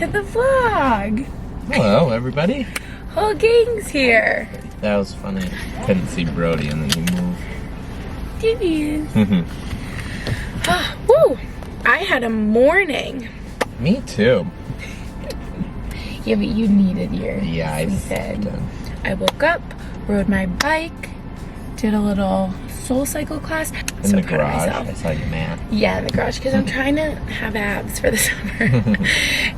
at the vlog. Hello, everybody. Whole gang's here. That was funny. Couldn't see Brody and then he moved. Did you? Woo! I had a morning. Me too. Yeah, but you needed your said. I woke up, rode my bike, did a little soul cycle class. In the garage, I saw you mat. Yeah, in the garage, because I'm trying to have abs for the summer.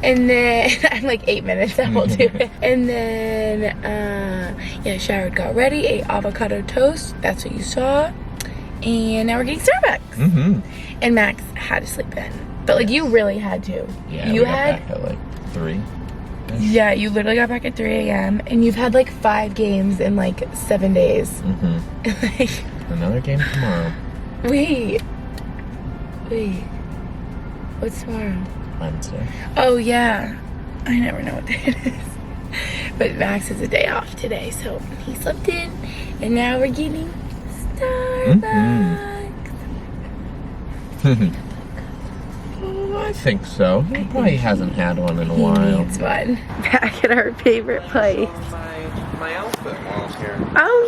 And then, I'm like 8 minutes, that will do it. And then, yeah, showered, got ready, ate avocado toast. That's what you saw. And now we're getting Starbucks. And Max had to sleep in. But like, you really had to. Yeah, you we got back at like 3. Yeah, you literally got back at 3 a.m. and you've had like 5 games in like 7 days. Like, another game tomorrow. Wait. What's tomorrow? Wednesday. Oh yeah. I never know what day it is. But Max has a day off today, so he slept in and now we're getting Starbucks. I think so. He probably hasn't had one in a while. He needs one. Back at our favorite place. My outfit while I was here. Oh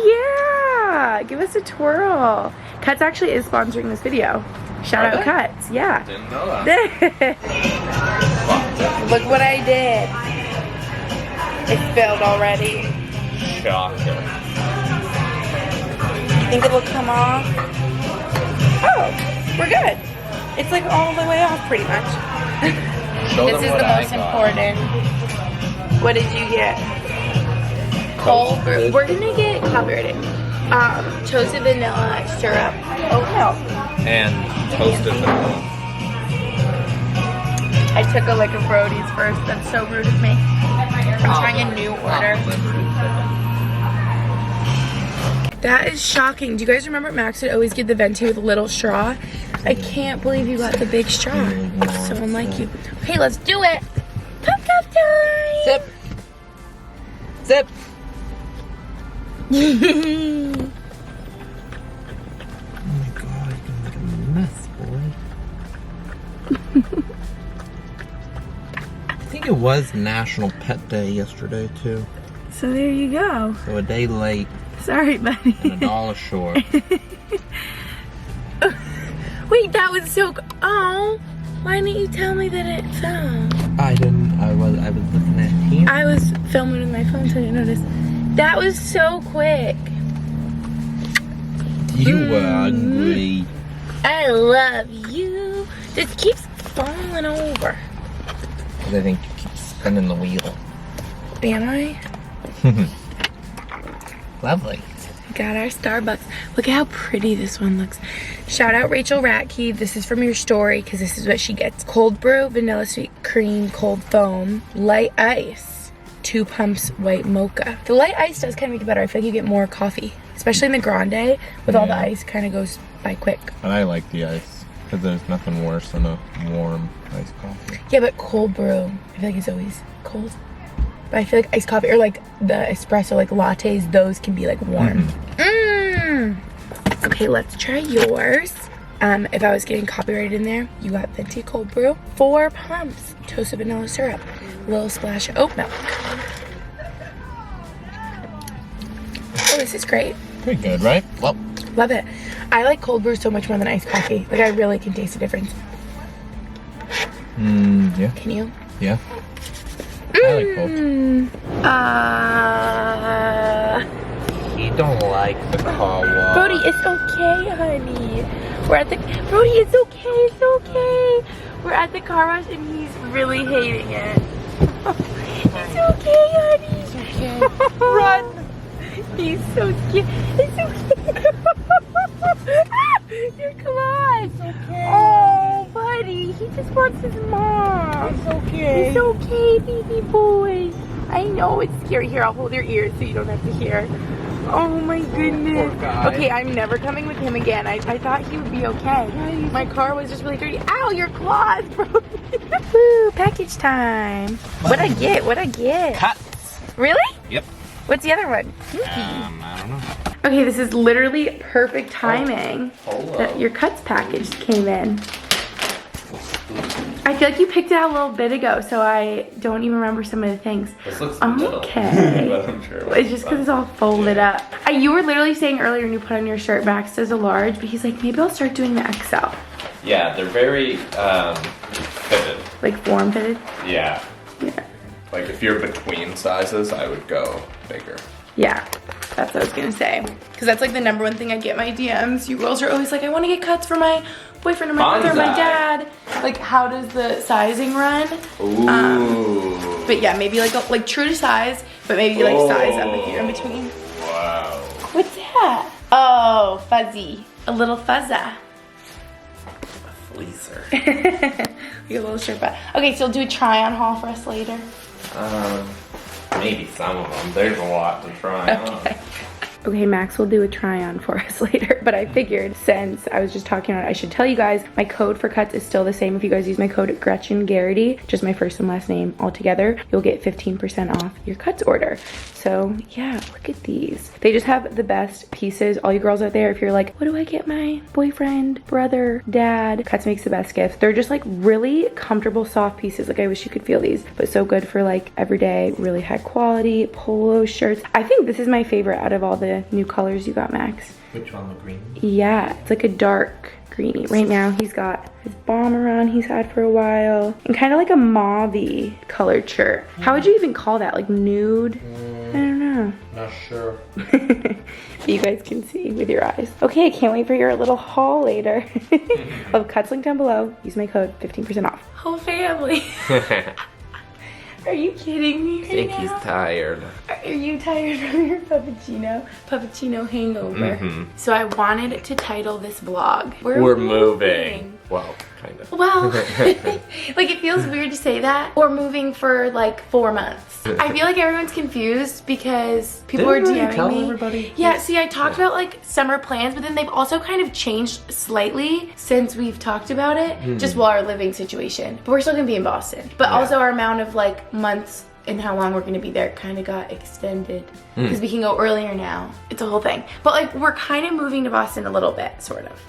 yeah! Give us a twirl. Cuts actually is sponsoring this video. Shout out Cuts. Yeah. Didn't know that. Look what I did. It's filled already. Shocker. You think it will come off? Oh, we're good. It's like all the way off pretty much. This is the most important. What did you get? Cold brew. We're gonna get copyrighted. Toasted vanilla syrup. Oat milk. And toasted vanilla. I took a lick of Brody's first. That's so rude of me. I'm trying a new order. That is shocking. Do you guys remember Max would always get the venti with a little straw? I can't believe you got the big straw. So unlike you. Okay, let's do it. Puff puff time. Zip. Zip. Oh my god, you're gonna make a mess, boy. I think it was National Pet Day yesterday, too. So there you go. So a day late. Sorry, buddy. And $1 short. Wait, that was so... Oh, why didn't you tell me that it fell? I didn't. I was looking at him. I was filming with my phone, so I didn't notice. That was so quick. You were ugly. I love you. This keeps falling over. Because I think you keep spinning the wheel. Am I? Lovely. Got our Starbucks. Look at how pretty this one looks. Shout out Rachel Ratke. This is from your story because this is what she gets. Cold brew, vanilla sweet cream, cold foam, light ice, 2 pumps white mocha. The light ice does kind of make it better. I feel like you get more coffee, especially in the grande with all the ice. Kind of goes by quick. And I like the ice because there's nothing worse than a warm iced coffee. Yeah, but cold brew, I feel like it's always cold. But I feel like iced coffee or like the espresso, like lattes, those can be like warm. Okay, let's try yours. If I was getting copyrighted in there, you got venti cold brew, 4 pumps, toasted vanilla syrup, little splash of oat milk. Oh, this is great. Pretty good, right? Well, love it. I like cold brew so much more than iced coffee. Like I really can taste the difference. Yeah. Can you? Yeah. I like both. He don't like the car wash. Brody, it's okay, honey. We're at the... Brody, it's okay, it's okay. We're at the car wash and he's really hating it. It's okay, honey. It's okay. Run. He's so cute. It's okay. Your claws. It's okay. Oh, buddy. He just wants his mom. It's okay. It's okay, baby boy. I know it's scary. Here, I'll hold your ears so you don't have to hear. Oh my goodness. Okay, I'm never coming with him again. I thought he would be okay. My car was just really dirty. Ow, your claws, bro. Woo, package time. What'd I get? What'd I get? Cuts. Really? Yep. What's the other one? I don't know. Okay, this is literally perfect timing that your Cuts package came in. I feel like you picked it out a little bit ago, so I don't even remember some of the things. This looks middle. Okay. But I'm sure It's just because it's all folded up. You were literally saying earlier when you put on your shirt, Max does a large, but he's like, maybe I'll start doing the XL. Yeah, they're very fitted. Like form fitted? Yeah. Yeah. Like if you're between sizes, I would go bigger. Yeah, that's what I was gonna say. Because that's like the number one thing I get my DMs. You girls are always like, I want to get cuts for my boyfriend or my brother or my dad. Like, how does the sizing run? Ooh. But yeah, maybe like true to size, but maybe like size up if you're in between. Wow. What's that? Oh, fuzzy. A little fuzza. A fleecer. Like a little Sherpa. Okay, so do a try on haul for us later. Maybe some of them. There's a lot to try on. Okay, Max will do a try on for us later, but I figured since I was just talking about it, I should tell you guys my code for cuts is still the same. If you guys use my code Gretchen Geraghty, just my first and last name all together, you'll get 15% off your cuts order. So yeah, look at these. They just have the best pieces. All you girls out there, if you're like, what do I get my boyfriend, brother, dad? Cuts makes the best gift. They're just like really comfortable, soft pieces. Like I wish you could feel these, but so good for like everyday, really high quality polo shirts. I think this is my favorite out of all the new colors you got, Max. Which one, the green? Yeah, it's like a dark greeny. Right now he's got his bomber on he's had for a while, and kind of like a mauve-y colored shirt. How would you even call that? Like nude? I don't know. Not sure. You guys can see with your eyes. Okay, I can't wait for your little haul later. I'll have cuts linked down below. Use my code, 15% off. Whole family. Are you kidding me right I think now? he's tired. Are you tired from your puppuccino hangover? So I wanted to title this vlog, We're moving. Well, kind of. Well, like it feels weird to say that. We're moving for like 4 months. I feel like everyone's confused because people are DMing me. Everybody? Yeah, see, I talked about like summer plans, but then they've also kind of changed slightly since we've talked about it, just while our living situation. But we're still gonna be in Boston. But also our amount of like months and how long we're gonna be there kind of got extended because we can go earlier now. It's a whole thing. But like we're kind of moving to Boston a little bit, sort of.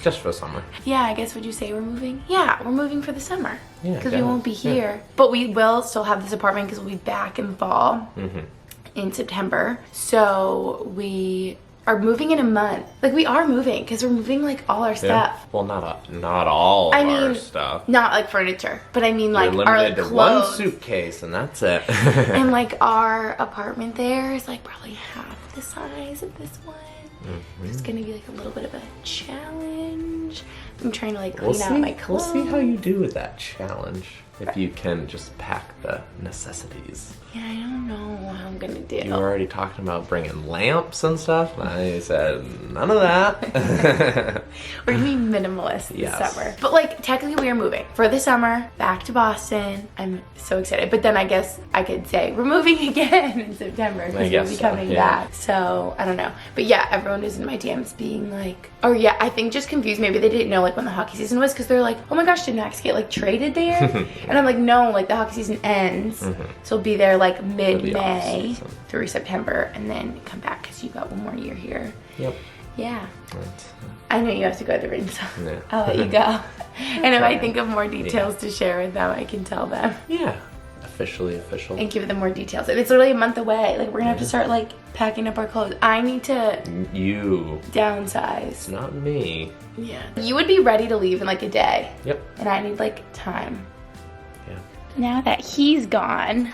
Just for summer. Yeah, I guess would you say we're moving? Yeah, we're moving for the summer. Yeah, because we won't be here. But we will still have this apartment because we'll be back in fall in September. So we are moving in a month. Like we are moving because we're moving like all our stuff. Well, not all of our stuff. Not like furniture, but I mean like You're our limited like, to clothes. one suitcase and that's it. And like our apartment there is like probably half the size of this one. It's gonna be like a little bit of a challenge. I'm trying to like clean out my clothes. We'll see how you do with that challenge. If you can just pack the necessities. Yeah, I don't know how I'm gonna do. You were already talking about bringing lamps and stuff. I said none of that. We're gonna be minimalist this summer. But like technically we are moving for the summer back to Boston. I'm so excited. But then I guess I could say we're moving again in September because we'll be coming back. So I don't know. But yeah, everyone is in my DMs being like, oh yeah, I think just confused. Maybe they didn't know like when the hockey season was because they're like, oh my gosh, did Max get like traded there? And I'm like, no, like the hockey season ends. So we'll be there like mid-May through September and then come back because you got one more year here. Yep. Yeah. Right. I know you have to go to the ring, so Yeah. I'll let you go. And if I think of more details to share with them, I can tell them. Yeah. Officially official. And give them more details. It's literally a month away. Like we're gonna have to start like packing up our clothes. I need to downsize. Not me. Yeah. You would be ready to leave in like a day. Yep. And I need like time. Yeah. Now that he's gone,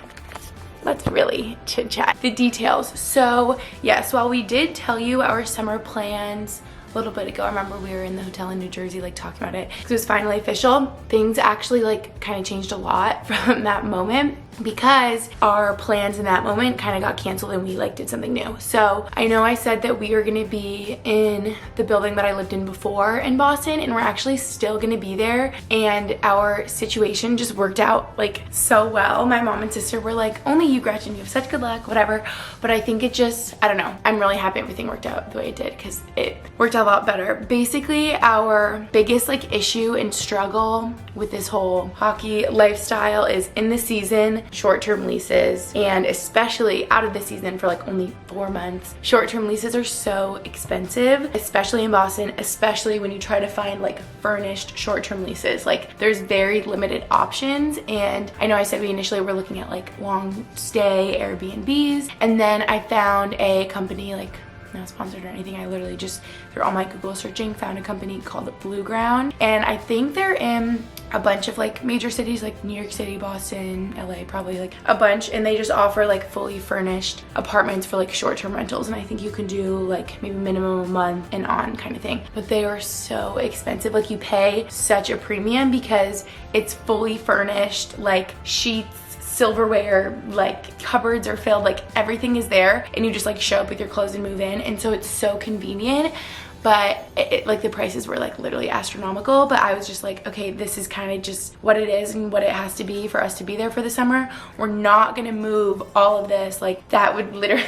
let's really chit chat the details. So yes, while we did tell you our summer plans a little bit ago, I remember we were in the hotel in New Jersey like talking about it because it was finally official. Things actually like kind of changed a lot from that moment because our plans in that moment kind of got canceled and we like did something new. So I know I said that we were gonna be in the building that I lived in before in Boston, and we're actually still gonna be there, and our situation just worked out like so well. My mom and sister were like, only you, Gretchen, you have such good luck, whatever. But I think it just, I don't know, I'm really happy everything worked out the way it did because it worked out a lot better. Basically, our biggest like issue and struggle with this whole hockey lifestyle is in the season, season short-term leases, and especially out of the season for like only 4 months, short-term leases are so expensive, especially in Boston, especially when you try to find like furnished short-term leases. Like there's very limited options, and I know I said we initially were looking at like long stay Airbnbs, and then I found a company, like not sponsored or anything, I literally just through all my Google searching found a company called Blue Ground, and I think they're in a bunch of like major cities like New York City, Boston, LA, probably like a bunch, and they just offer like fully furnished apartments for like short-term rentals, and I think you can do like maybe minimum a month and on kind of thing. But they are so expensive. Like you pay such a premium because it's fully furnished, like sheets, silverware, like cupboards are filled, like everything is there, and you just like show up with your clothes and move in, and so it's so convenient. But like the prices were like literally astronomical, but I was just like, okay, this is kind of just what it is and what it has to be for us to be there for the summer. We're not gonna move all of this. Like that would literally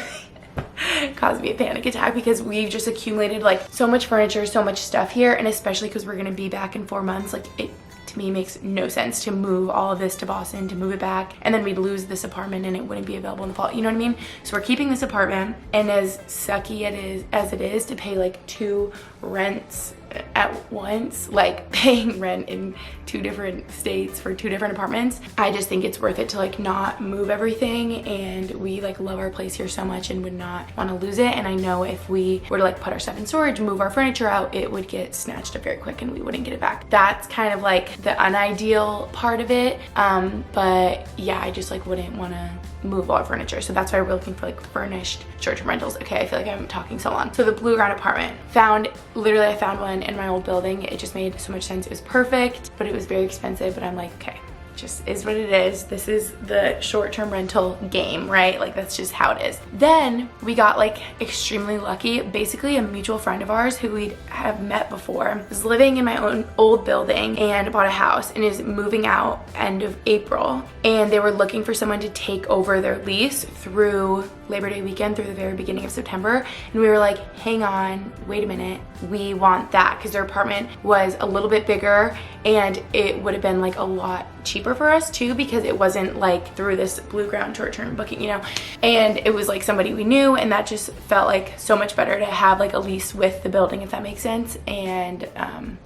cause me a panic attack, because we've just accumulated like so much furniture, so much stuff here, and especially because we're gonna be back in 4 months, like it to me makes no sense to move all of this to Boston, to move it back, and then we'd lose this apartment and it wouldn't be available in the fall, you know what I mean? So we're keeping this apartment, and as sucky as it is to pay like 2 rents at once, like paying rent in 2 different states for 2 different apartments, I just think it's worth it to like not move everything, and we like love our place here so much and would not want to lose it. And I know if we were to like put our stuff in storage, move our furniture out, it would get snatched up very quick and we wouldn't get it back. That's kind of like the unideal part of it, but yeah, I just like wouldn't want to move all our furniture, so that's why we're looking for like furnished short-term rentals. Okay, I feel like I'm talking so long. So the Blue Ground apartment, literally I found one in my old building. It just made so much sense. It was perfect, but it was very expensive, but I'm like, okay, just is what it is. This is the short-term rental game, right? Like that's just how it is. Then we got like extremely lucky. Basically a mutual friend of ours who we'd have met before was living in my own old building and bought a house and is moving out end of April, and they were looking for someone to take over their lease through Labor Day weekend, through the very beginning of September. And we were like, hang on, wait a minute, we want that, because their apartment was a little bit bigger and it would have been like a lot cheaper for us too, because it wasn't like through this Blue Ground short-term booking, you know, and it was like somebody we knew, and that just felt like so much better to have like a lease with the building, if that makes sense, and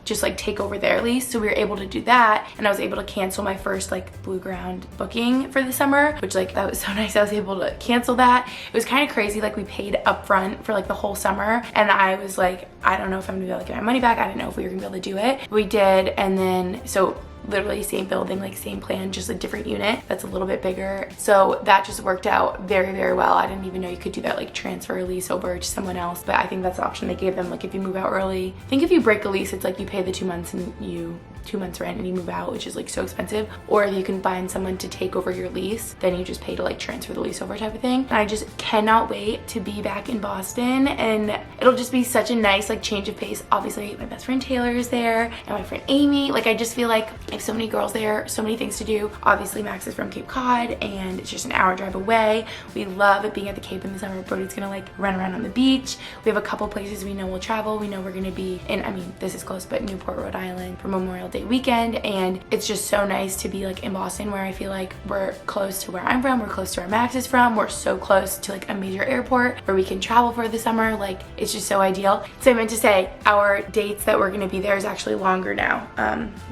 just like take over their lease. So we were able to do that, and I was able to cancel my first like Blue Ground booking for the summer, which like that was so nice. I was able to cancel that. It was kind of crazy, like we paid upfront for like the whole summer, and I was like, I don't know if I'm gonna be able to get my money back. I didn't know if we were gonna be able to do it. We did, and then so literally same building, like same plan, just a different unit that's a little bit bigger. So that just worked out very, very well. I didn't even know you could do that, like transfer a lease over to someone else, but I think that's the option they gave them. Like if you move out early, I think if you break a lease, it's like you pay the 2 months and 2 months rent and you move out, which is like so expensive. Or if you can find someone to take over your lease, then you just pay to like transfer the lease over type of thing. And I just cannot wait to be back in Boston, and it'll just be such a nice like change of pace. Obviously my best friend Taylor is there, and my friend Amy. Like I just feel like I have so many girls there, so many things to do. Obviously Max is from Cape Cod and it's just an hour drive away. We love being at the Cape in the summer. Brody's gonna like run around on the beach. We have a couple places we know we'll travel. We know we're gonna be in, I mean this is close, but Newport, Rhode Island for Memorial Day weekend, and it's just so nice to be like in Boston, where I feel like we're close to where I'm from, we're close to where Max is from, we're so close to like a major airport where we can travel for the summer. Like it's just so ideal. So I meant to say our dates that we're gonna be there is actually longer now,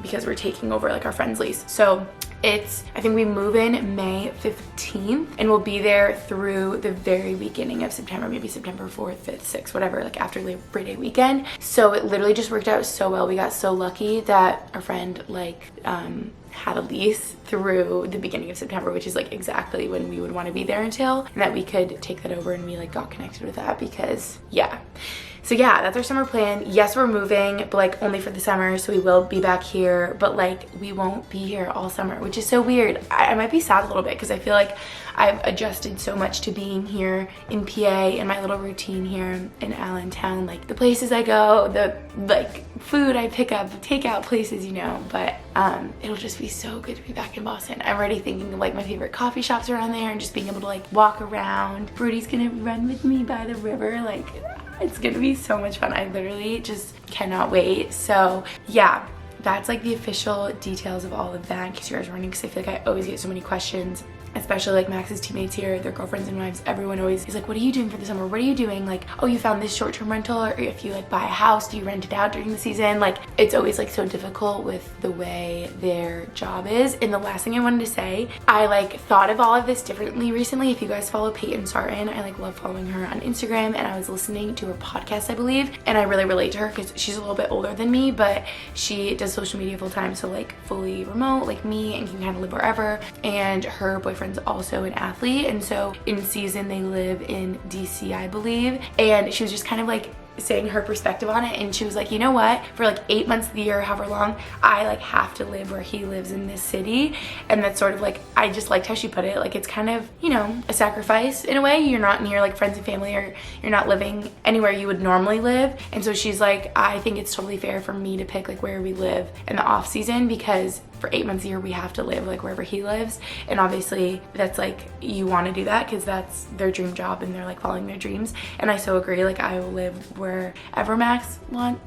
because we're taking over like our friend's lease. So it's, I think we move in May 15th and we'll be there through the very beginning of September, maybe September 4th, 5th, 6th, whatever, like after Labor Day weekend. So it literally just worked out so well. We got so lucky that our friend like had a lease through the beginning of September, which is like exactly when we would want to be there until, and that we could take that over, and we like got connected with that because yeah. So yeah, that's our summer plan. Yes, we're moving, but like only for the summer, so we will be back here, but like we won't be here all summer, which is so weird. I might be sad a little bit because I feel like I've adjusted so much to being here in PA and my little routine here in Allentown, like the places I go, the like food I pick up, takeout places, you know, but it'll just be so good to be back in Boston. I'm already thinking of like my favorite coffee shops around there and just being able to like walk around. Brody's gonna run with me by the river, like it's gonna be so much fun. I literally just cannot wait. So yeah, that's like the official details of all of that, in case you guys are wondering, because I feel like I always get so many questions especially like Max's teammates here, their girlfriends and wives, everyone always is like, what are you doing for the summer? What are you doing? Like, oh, you found this short-term rental, or if you like buy a house, do you rent it out during the season? Like, it's always like so difficult with the way their job is. And the last thing I wanted to say, I like thought of all of this differently recently. If you guys follow Peyton Sartin, I like love following her on Instagram, and I was listening to her podcast, I believe, and I really relate to her because she's a little bit older than me, but she does social media full time, so like fully remote like me, and can kind of live wherever. And her boyfriend's also an athlete, and so in season they live in DC, I believe, and she was just kind of like saying her perspective on it, and she was like, you know what, for like 8 months of the year, however long, I like have to live where he lives in this city. And that's sort of like, I just liked how she put it, like it's kind of, you know, a sacrifice in a way. You're not near like friends and family, or you're not living anywhere you would normally live. And so she's like, I think it's totally fair for me to pick like where we live in the off season, because for 8 months a year we have to live like wherever he lives. And obviously that's like, you want to do that because that's their dream job and they're like following their dreams. And I so agree, like I will live wherever Max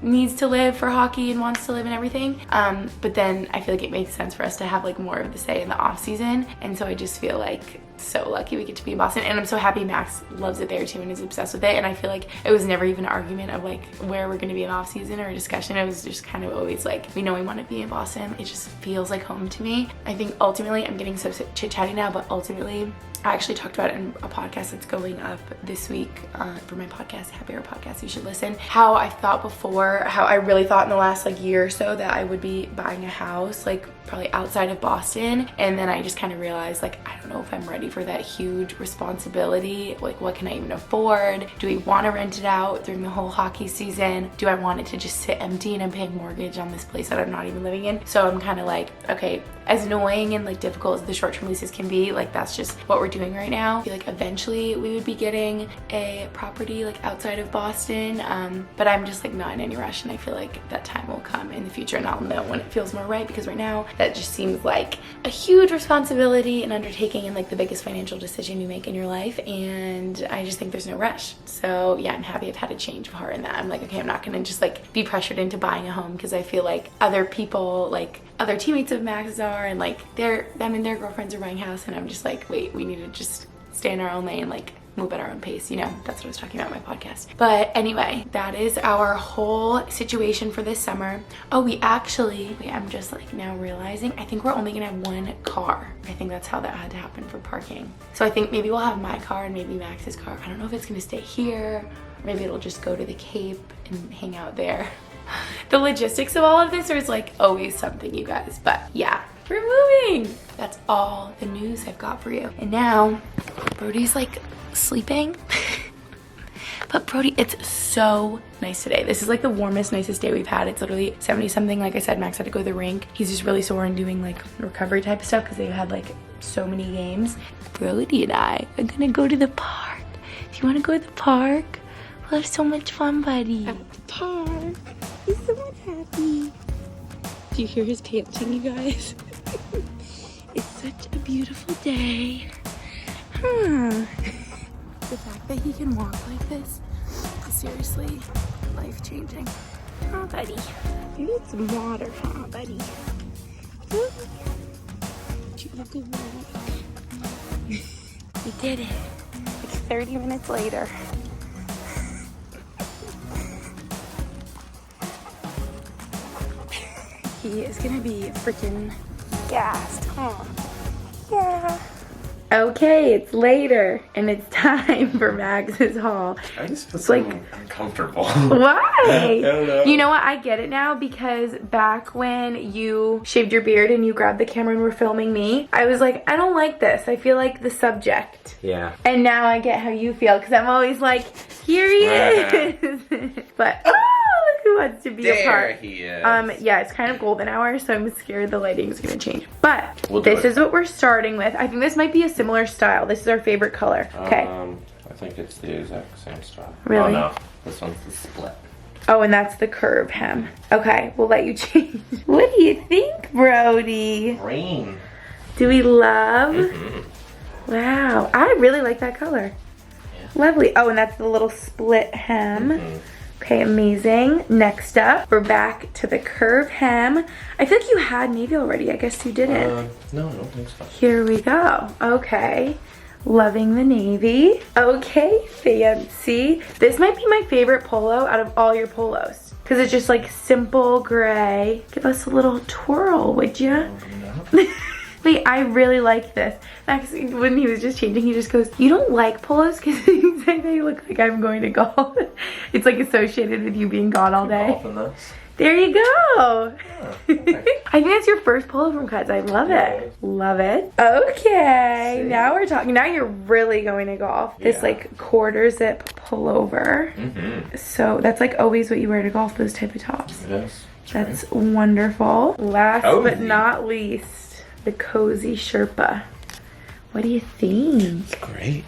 needs to live for hockey and wants to live and everything. But then I feel like it makes sense for us to have like more of the say in the off season. And so I just feel like so lucky we get to be in Boston, and I'm so happy Max loves it there too and is obsessed with it. And I feel like it was never even an argument of like where we're going to be in off season or a discussion. It was just kind of always like, we know we want to be in Boston. It just feels like home to me. I think ultimately, I'm getting so chit-chatty now, but ultimately I actually talked about it in a podcast that's going up this week for my podcast, Happy Hour Podcast. You should listen. How I thought before, how I really thought in the last like year or so that I would be buying a house like probably outside of Boston, and then I just kind of realized like, I don't know if I'm ready for that huge responsibility. Like, what can I even afford? Do we want to rent it out during the whole hockey season? Do I want it to just sit empty and I'm paying mortgage on this place that I'm not even living in? So I'm kind of like, okay, as annoying and like difficult as the short-term leases can be, like that's just what we're doing right now. I feel like eventually we would be getting a property like outside of Boston, but I'm just like not in any rush, and I feel like that time will come in the future, and I'll know when it feels more right, because right now that just seems like a huge responsibility and undertaking, and like the biggest financial decision you make in your life, and I just think there's no rush. So yeah, I'm happy I've had a change of heart in that. I'm like, okay, I'm not gonna just like be pressured into buying a home, because I feel like other people, like other teammates of Max's are, and like their girlfriends are buying a house, and I'm just like, wait, we need to just stay in our own lane, like move at our own pace, you know. That's what I was talking about in my podcast. But anyway, that is our whole situation for this summer. Oh, I'm just like now realizing, I think we're only gonna have one car. I think that's how that had to happen for parking. So I think maybe we'll have my car and maybe Max's car. I don't know if it's gonna stay here, or maybe it'll just go to the Cape and hang out there. The logistics of all of this is like always something, you guys, but yeah, we're moving. That's all the news I've got for you. And now Brody's like sleeping. But Brody, it's so nice today. This is like the warmest, nicest day we've had. It's literally 70 something. Like I said, Max had to go to the rink. He's just really sore and doing like recovery type of stuff because they've had like so many games. Brody and I are gonna go to the park. Do you wanna go to the park? We'll have so much fun, buddy. At the park. He's so happy. Do you hear his panting, you guys? It's such a beautiful day. Huh. The fact that he can walk like this is seriously life-changing. Oh, buddy. You need some water, huh, buddy? You look good. We did it. Like 30 minutes later. He is gonna be freaking gassed, huh? Yeah. Okay, it's later, and it's time for Max's haul. I just feel so uncomfortable. Why? I don't know. You know what? I get it now, because back when you shaved your beard and you grabbed the camera and were filming me, I was like, I don't like this. I feel like the subject. Yeah. And now I get how you feel, because I'm always like, here he is. But, oh, look who wants to be a part. There he is. Yeah, it's kind of golden hour, so I'm scared the lighting's gonna change. But This is what we're starting with. I think this might be a similar style. This is our favorite color. Okay. I think it's the exact same style. Really? Oh no, this one's the split. Oh, and that's the curve hem. Okay, we'll let you change. What do you think, Brody? Green. Do we love? Mm-hmm. Wow, I really like that color. Yeah. Lovely. Oh, and that's the little split hem. Mm-hmm. Okay, amazing. Next up, we're back to the curve hem. I feel like you had navy already. I guess you didn't. No, I don't think so. Here we go. Okay. Loving the navy. Okay, fancy. This might be my favorite polo out of all your polos. Because it's just like simple gray. Give us a little twirl, would you? Wait, I really like this. Max, when he was just changing, he just goes, you don't like polos because you say they look like I'm going to golf. It's like associated with you being gone all day. Golf in this. There you go. Yeah, okay. I think that's your first polo from Cuts. I love it. Love it. Okay, now we're talking. Now you're really going to golf. This Yeah. like quarter zip pullover. So that's like always what you wear to golf, those type of tops. It is. That's wonderful. Last but Cozy. not least, the cozy Sherpa. What do you think? It's great.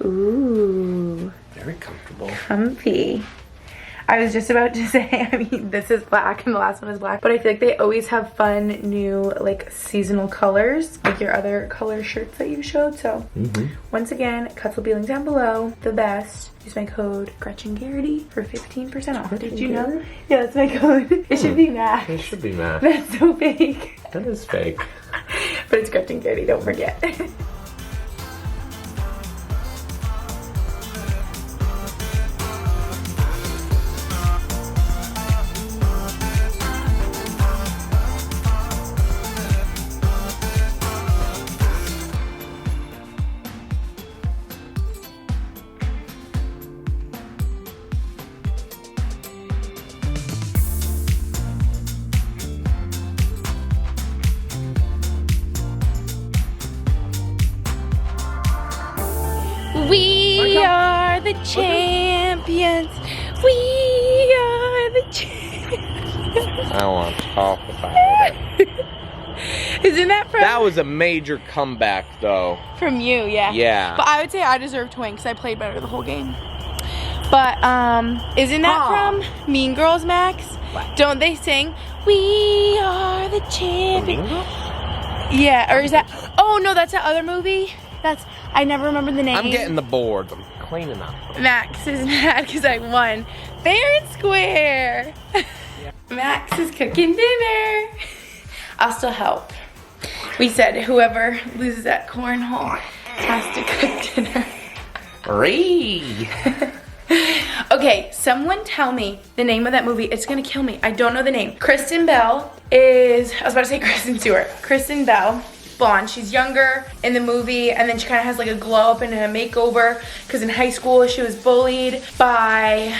Ooh, Very comfortable. comfy. I was just about to say, I mean, this is black and the last one is black, but I feel like they always have fun new like seasonal colors, like your other color shirts that you showed. So once again, Cuts will be linked down below. The best. Use my code Gretchen Geraghty for 15% off. Did you know? Yeah, that's my code. It should be Max. It should be matte. That's so fake. That is fake. But it's Gretchen Geraghty, don't forget. We are the champions. We are the champions. I want to talk about it. Isn't that from That was a major comeback, though. from you? Yeah. Yeah. But I would say I deserve to win because I played better the whole game. But isn't that from Mean Girls, Max? What? Don't they sing "We are the champions"? Yeah. Or is that? Oh no, that's that other movie. That's I never remember the name. I'm getting the board. I'm cleaning up. Max is mad because I won fair and square. Max is cooking dinner. I'll still help. We said whoever loses at cornhole has to cook dinner. Ree. Okay, someone tell me the name of that movie. It's gonna kill me. I don't know the name. Kristen Bell is, I was about to say Kristen Stewart. Kristen Bell, blonde. She's younger in the movie, and then she kind of has like a glow up and a makeover because in high school she was bullied by,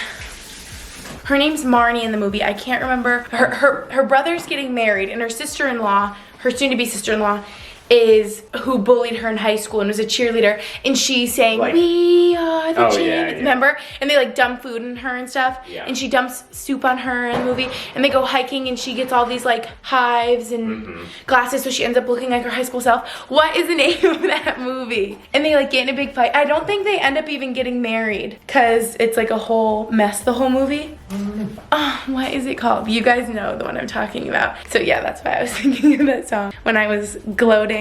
her name's Marnie in the movie. I can't remember. Her brother's getting married, and her sister-in-law, her soon-to-be sister-in-law, is who bullied her in high school and was a cheerleader, and she sang Like, "We are the oh, champions." yeah, yeah. Remember? And they like dump food in her and stuff. Yeah. And she dumps soup on her in the movie, and they go hiking, and she gets all these like hives and glasses, so she ends up looking like her high school self. What is the name of that movie? And they like get in a big fight. I don't think they end up even getting married because it's like a whole mess the whole movie. Oh, what is it called? You guys know the one I'm talking about. So yeah, that's why I was thinking of that song when I was gloating.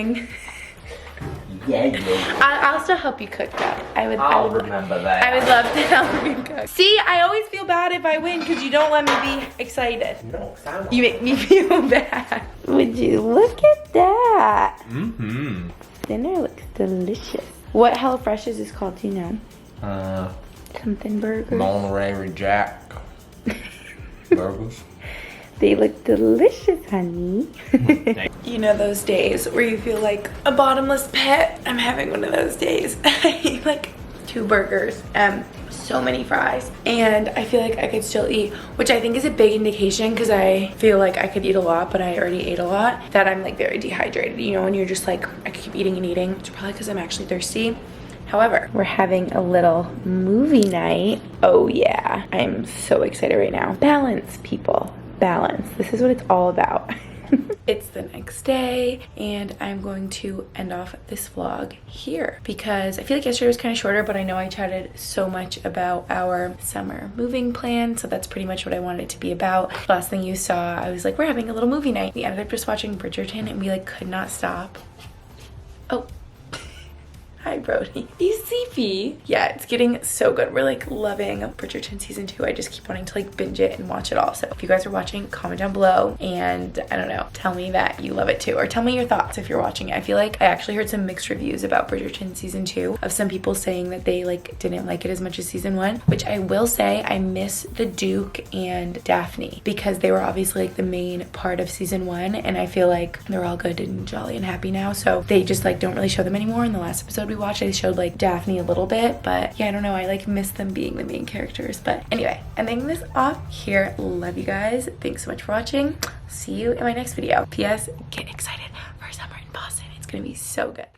Yeah, I'll still help you cook though. I'll remember that. I would love to help you cook. See, I always feel bad if I win because you don't let me be excited. No, You make me feel bad. Would you look at that? Dinner looks delicious. What HelloFresh is this called? Do you know? Something burger. Monterey Jack burgers. They look delicious, honey. You know those days where you feel like a bottomless pit? I'm having one of those days. I eat like 2 burgers and so many fries, and I feel like I could still eat, which I think is a big indication because I feel like I could eat a lot, but I already ate a lot, that I'm like very dehydrated. You know, when you're just like, I keep eating and eating. It's probably because I'm actually thirsty. However, we're having a little movie night. Oh yeah, I'm so excited right now. Balance, people. Balance. This is what it's all about. It's the next day, and I'm going to end off this vlog here because I feel like yesterday was kind of shorter, but I know I chatted so much about our summer moving plan, so that's pretty much what I wanted it to be about. Last thing you saw, I was like, we're having a little movie night. We ended up just watching Bridgerton, and we like could not stop. Oh. Hi, Brody. You sleepy? Yeah, it's getting so good. We're like loving Bridgerton season 2. I just keep wanting to like binge it and watch it all. So if you guys are watching, comment down below and I don't know, tell me that you love it too, or tell me your thoughts if you're watching it. I feel like I actually heard some mixed reviews about Bridgerton season 2 of some people saying that they like didn't like it as much as season 1, which I will say I miss the Duke and Daphne because they were obviously like the main part of season 1, and I feel like they're all good and jolly and happy now, so they just like don't really show them anymore. In the last episode we watched, they showed like Daphne a little bit, but yeah, I don't know, I like miss them being the main characters. But anyway, I'm ending this off here. Love you guys, thanks so much for watching. See you in my next video. P.S. get excited for summer in Boston, it's gonna be so good.